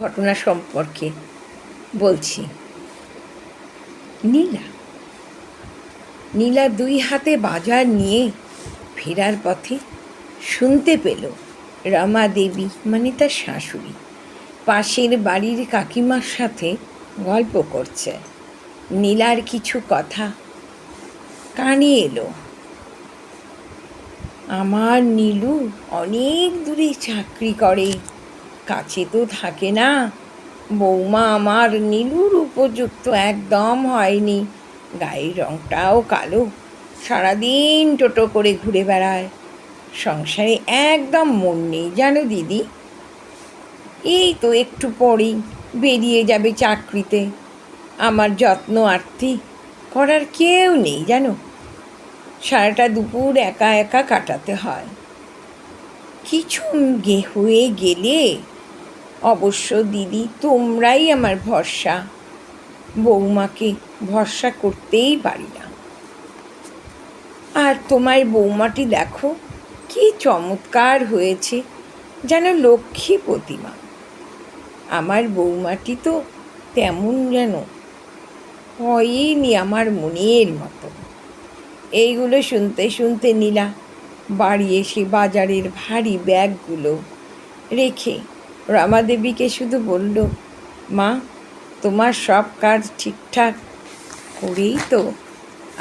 ঘটনা সম্পর্কে বলছি। নীলা নীলা 2 হাতে বাজার নিয়ে ফেরার পথে শুনতে পেল রমা দেবী মানে তার শাশুড়ি পাশের বাড়ির কাকিমার সাথে গল্প করছে। নীলার কিছু কথা কানে এলো। আমার নীলু অনেক দূরে চাকরি করে, কাছে তো থাকে না। বৌমা আমার নীলুর উপযুক্ত একদম হয়নি, গায়ের রংটাও কালো, সারাদিন টোটো করে ঘুরে বেড়ায়, সংসারে একদম মন নেই জানো দিদি। এই তো একটু পরেই বেরিয়ে যাবে চাকরিতে, আমার যত্ন আরতি করার কেউ নেই জানো, সারাটা দুপুর একা একা কাটাতে হয়। কিছু হয়ে গেলে অবশ্য দিদি তোমরাই আমার ভরসা, বৌমাকে ভরসা করতেই পারি না। আর তোমার বৌমাটি দেখো কি চমৎকার হয়েছে, যেন লক্ষ্মী প্রতিমা। আমার বৌমাটি তো তেমন যেন হয়নি আমার মনের মতো। এইগুলো শুনতে শুনতে নীলা বাড়ি এসে বাজারের ভারী ব্যাগগুলো রেখে রমাদেবীকে শুধু বলল, মা তোমার সব কাজ ঠিকঠাক করেই তো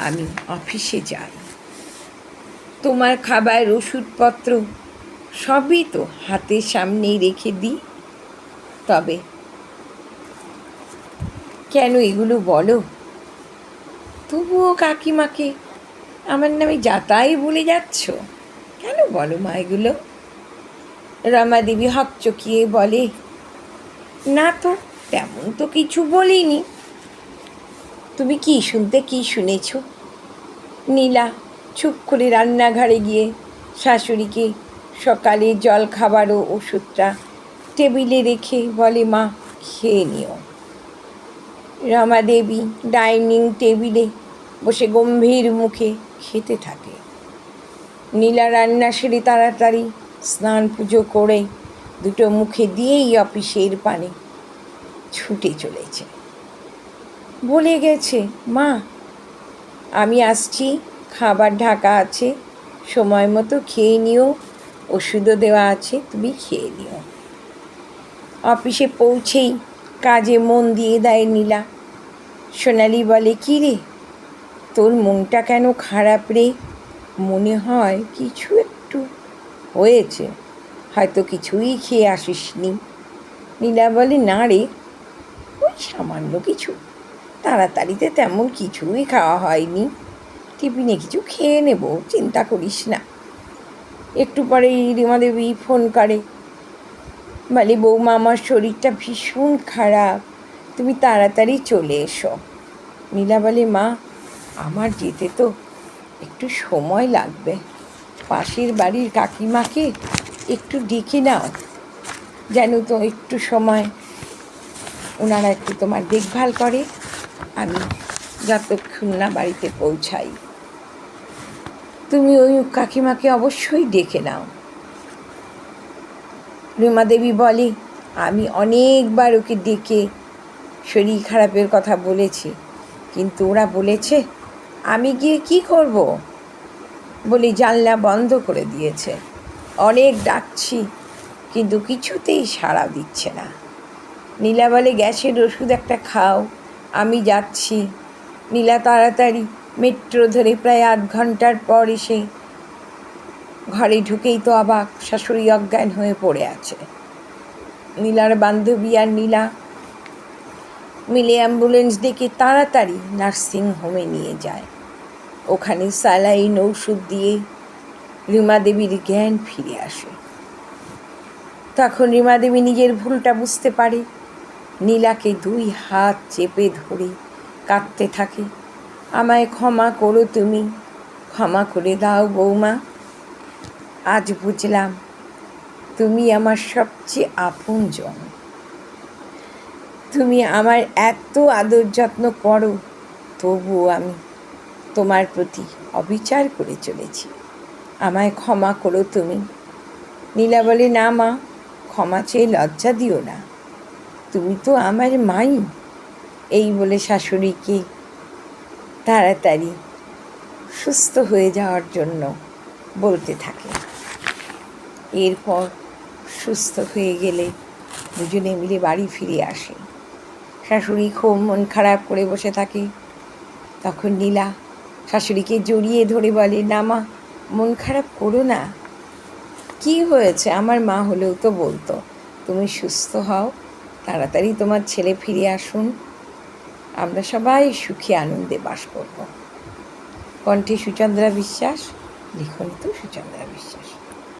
আমি অফিসে যাই, তোমার খাবার ওষুধপত্র সবই তো হাতের সামনেই রেখে দিই, তবে কেন এগুলো বলো? তবুও কাকিমাকে আমার নামে যাতাই বলে যাচ্ছ কেন বলো মা এগুলো? রমাদেবী হকচকিয়ে বলে, না তো তেমন তো কিছু বলিনি। তুমি কি শুনেছ? নীলা চুপ করে রান্নাঘরে গিয়ে শাশুড়িকে সকালে জল খাবার ও ওষুধটা টেবিলে রেখে বলে, মা খেয়ে নিও। রমাদেবী ডাইনিং টেবিলে বসে গম্ভীর মুখে খেতে থাকে। নীলা রান্না সেরে তাড়াতাড়ি স্নান পুজো করে দুটো মুখে দিয়েই অফিসের পানে ছুটে চলেছে। বলে গেছে, মা আমি আসছি, খাবার ঢাকা আছে, সময় মতো খেয়ে নিও, ওষুধও দেওয়া আছে, তুমি খেয়ে নিও। অফিসে পৌঁছেই কাজে মন দিয়ে দেয় নীলা। সোনালি বলে, কী রে তোর মনটা কেন খারাপ রে? মনে হয় কিছু একটু হয়েছে, হয়তো কিছুই খেয়ে আসিসনি। নীলা বলে, না রে, ওই সামান্য কিছু, তাড়াতাড়িতে তেমন কিছুই খাওয়া হয়নি, টিফিনে কিছু খেয়ে নেব, চিন্তা করিস না। একটু পরেই রিমাদেবী ফোন করে, বলে, বৌমা আমার শরীরটা ভীষণ খারাপ, তুমি তাড়াতাড়ি চলে এসো। নীলা বলে, মা আমার যেতে তো একটু সময় লাগবে, পাশের বাড়ির কাকিমাকে একটু ডেকে নাও, যেন তো একটু সময় ওনারা একটু তোমার দেখভাল করে, আমি যতক্ষণ না বাড়িতে পৌঁছাই। তুমি ওই কাকিমাকে অবশ্যই ডেকে নাও। রমাদেবী বলে, আমি অনেকবার ওকে ডেকে শরীর খারাপের কথা বলেছি, কিন্তু ওরা বলেছে আমি গিয়ে কি করব বলে জানলা বন্ধ করে দিয়েছে। অনেক ডাকছি কিন্তু কিছুতেই সাড়া দিচ্ছে না। নীলা বলে, গ্যাসের ওষুধ একটা খাও, আমি যাচ্ছি। নীলা তাড়াতাড়ি মেট্রো ধরে প্রায় 8 ঘন্টার পর এসে ঘরে ঢুকেই তো অবাক, শাশুড়ি অজ্ঞান হয়ে পড়ে আছে। নীলার বান্ধবী আর নীলা মিলে অ্যাম্বুলেন্স ডেকে তাড়াতাড়ি নার্সিং হোমে নিয়ে যায়। ওখানে স্যালাইন ওষুধ দিয়ে রমাদেবীর জ্ঞান ফিরে আসে। তখন রমাদেবী নিজের ভুলটা বুঝতে পারে, নীলাকে 2 হাত চেপে ধরে কাঁদতে থাকে, আমায় ক্ষমা করো, তুমি ক্ষমা করে দাও বৌমা, আজ বুঝলাম তুমি আমার সবচেয়ে আপনজন, তুমি আমার এত আদর যত্ন করো, তবুও আমি তোমার প্রতি অবিচার করে চলেছি, আমায় ক্ষমা করো তুমি। নীলা বলে, না মা, ক্ষমা চেয়ে লজ্জা দিও না, তুমি তো আমার মাই। এই বলে শাশুড়িকে তাড়াতাড়ি সুস্থ হয়ে যাওয়ার জন্য বলতে থাকে। এরপর সুস্থ হয়ে গেলে দুজনে মিলে বাড়ি ফিরে আসে। শাশুড়ি খুব মন খারাপ করে বসে থাকে। তখন নীলা শাশুড়িকে জড়িয়ে ধরে বলে, না মা, মন খারাপ করো না। কি হয়েছে? আমার মা হলেও তো বলতো। তুমি সুস্থ হও, তাড়াতাড়ি তোমার ছেলে ফিরে আসুন, আমরা সবাই সুখে আনন্দে বাস করব। কণ্ঠে সুচন্দ্রা বিশ্বাস, লিখনিতে সুচন্দ্রা বিশ্বাস।